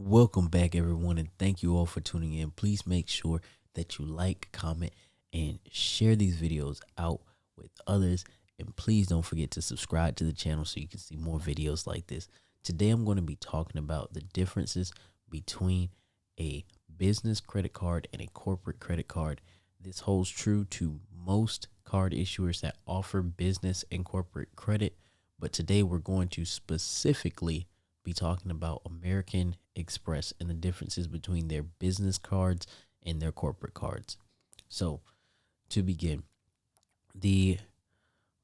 Welcome back, everyone, and thank you all for tuning in. Please make sure that you like, comment, and share these videos out with others. And please don't forget to subscribe to the channel so you can see more videos like this. Today, I'm going to be talking about the differences between a business credit card and a corporate credit card. This holds true to most card issuers that offer business and corporate credit. But today, we're going to specifically be talking about American Express and the differences between their business cards and their corporate cards. So, to begin, the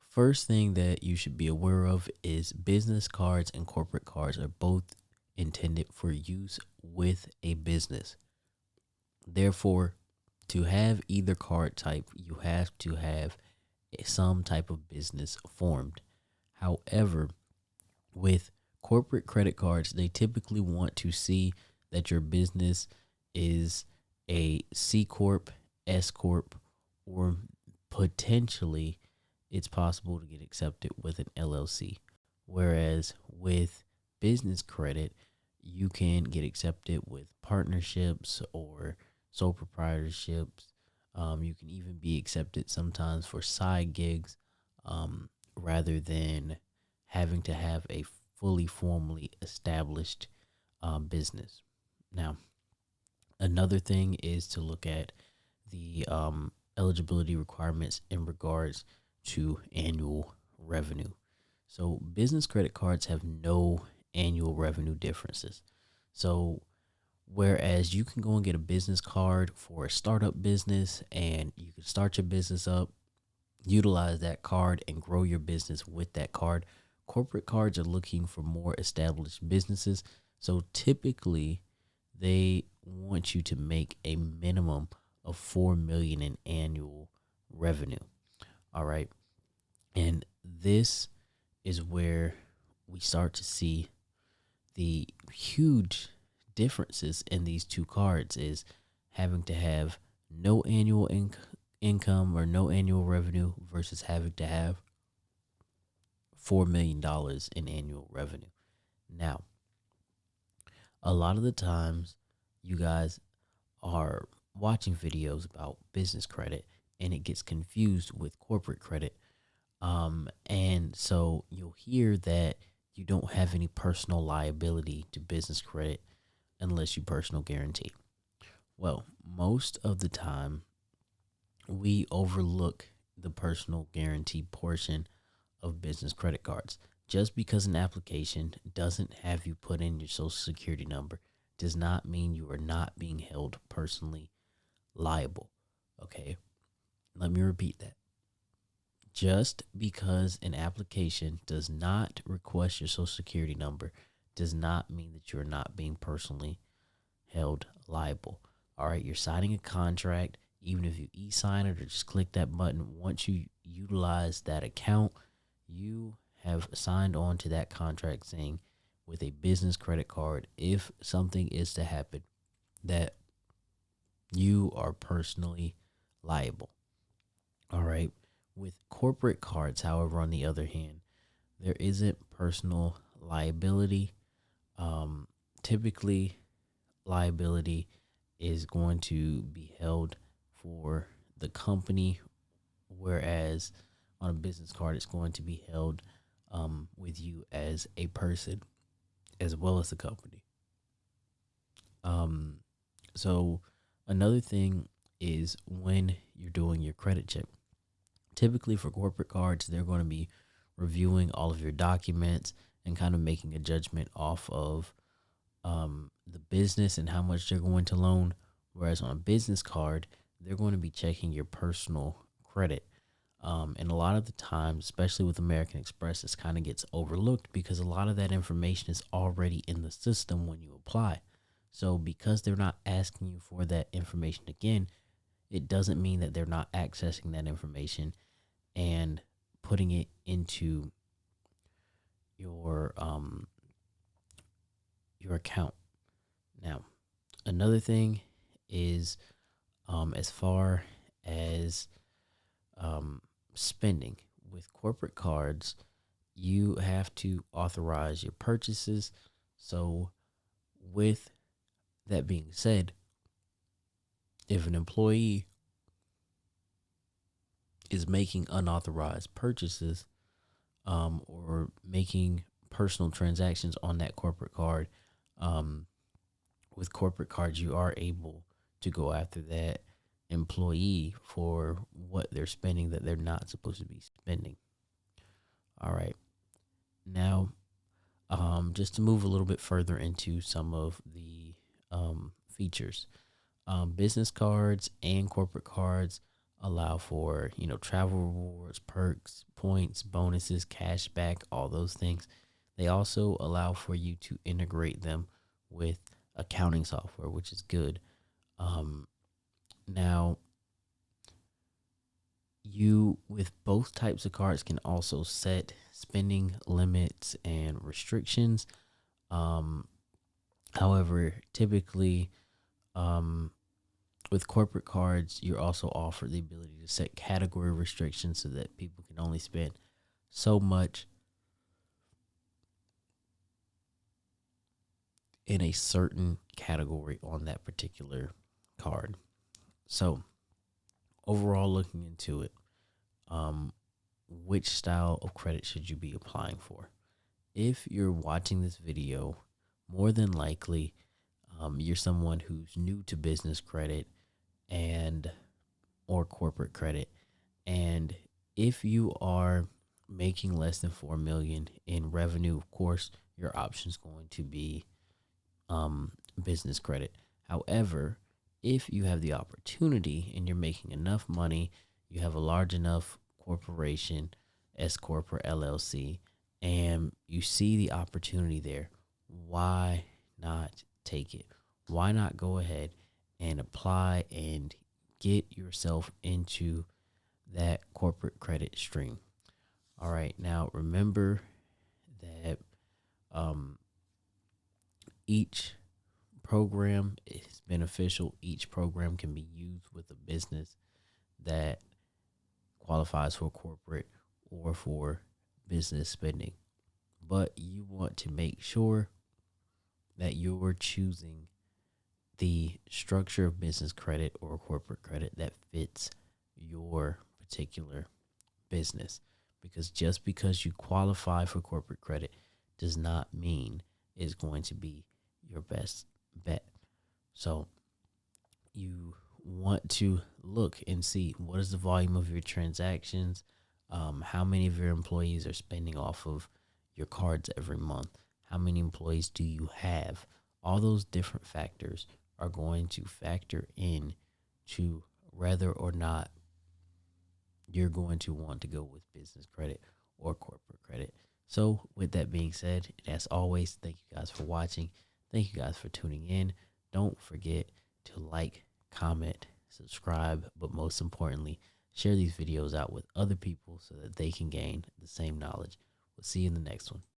first thing that you should be aware of is business cards and corporate cards are both intended for use with a business. Therefore, to have either card type, you have to have some type of business formed. However, with corporate credit cards, they typically want to see that your business is a C Corp, S Corp, or potentially it's possible to get accepted with an LLC. Whereas with business credit, you can get accepted with partnerships or sole proprietorships. You can even be accepted sometimes for side gigs rather than having to have a fully formally established business. Now, another thing is to look at the eligibility requirements in regards to annual revenue. So, business credit cards have no annual revenue differences. So, whereas you can go and get a business card for a startup business and you can start your business up, utilize that card and grow your business with that card. Corporate cards are looking for more established businesses. So typically they want you to make a minimum of 4 million in annual revenue. All right. And this is where we start to see the huge differences in these two cards is having to have no annual income or no annual revenue versus having to have $4 million in annual revenue. Now, a lot of the times you guys are watching videos about business credit and it gets confused with corporate credit. And so you'll hear that you don't have any personal liability to business credit unless you personal guarantee. Well, most of the time we overlook the personal guarantee portion of business credit cards. Just because an application doesn't have you put in your social security number does not mean you are not being held personally liable. Okay. Let me repeat that. Just because an application does not request your social security number does not mean that you're not being personally held liable. All right. You're signing a contract. Even if you e-sign it or just click that button, once you utilize that account, you have signed on to that contract saying with a business credit card, if something is to happen, that you are personally liable. All right. With corporate cards, however, on the other hand, there isn't personal liability. Typically, liability is going to be held for the company, whereas on a business card, it's going to be held with you as a person as well as the company. So another thing is when you're doing your credit check. Typically for corporate cards, they're going to be reviewing all of your documents and kind of making a judgment off of the business and how much they're going to loan. Whereas on a business card, they're going to be checking your personal credit. And a lot of the times, especially with American Express, this kind of gets overlooked because a lot of that information is already in the system when you apply. So because they're not asking you for that information again, it doesn't mean that they're not accessing that information and putting it into your account. Now, another thing is as far as spending with corporate cards, you have to authorize your purchases. So with That being said, if an employee is making unauthorized purchases, or making personal transactions on that corporate card, um, with corporate cards, you are able to go after that employee for what they're spending that they're not supposed to be spending. All right. Now, just to move a little bit further into some of the features, business cards and corporate cards allow for, travel rewards, perks, points, bonuses, cash back, all those things. They also allow for you to integrate them with accounting software, which is good. Now, you, with both types of cards, can also set spending limits and restrictions. Um, However, typically, um, with corporate cards, you're also offered the ability to set category restrictions so that people can only spend so much in a certain category on that particular card. So, overall, looking into it, um, which style of credit should you be applying for? If you're watching this video, more than likely, you're someone who's new to business credit and or corporate credit. And if you are making less than 4 million in revenue, of course, your option is going to be business credit. However, if you have the opportunity and you're making enough money, you have a large enough corporation, S Corp or LLC, and you see the opportunity there, why not take it? Why not go ahead and apply and get yourself into that corporate credit stream? All right, now remember that um, each program is beneficial. Each program can be used with a business that qualifies for corporate or for business spending. But you want to make sure that you're choosing the structure of business credit or corporate credit that fits your particular business. Because just because you qualify for corporate credit does not mean it's going to be your best bet. So you want to look and see what is the volume of your transactions, how many of your employees are spending off of your cards every month, how many employees do you have. All those different factors are going to factor in to whether or not you're going to want to go with business credit or corporate credit. So with that being said, as always, thank you guys for watching. Thank you guys for tuning in. Don't forget to like, comment, subscribe, but most importantly, share these videos out with other people so that they can gain the same knowledge. We'll see you in the next one.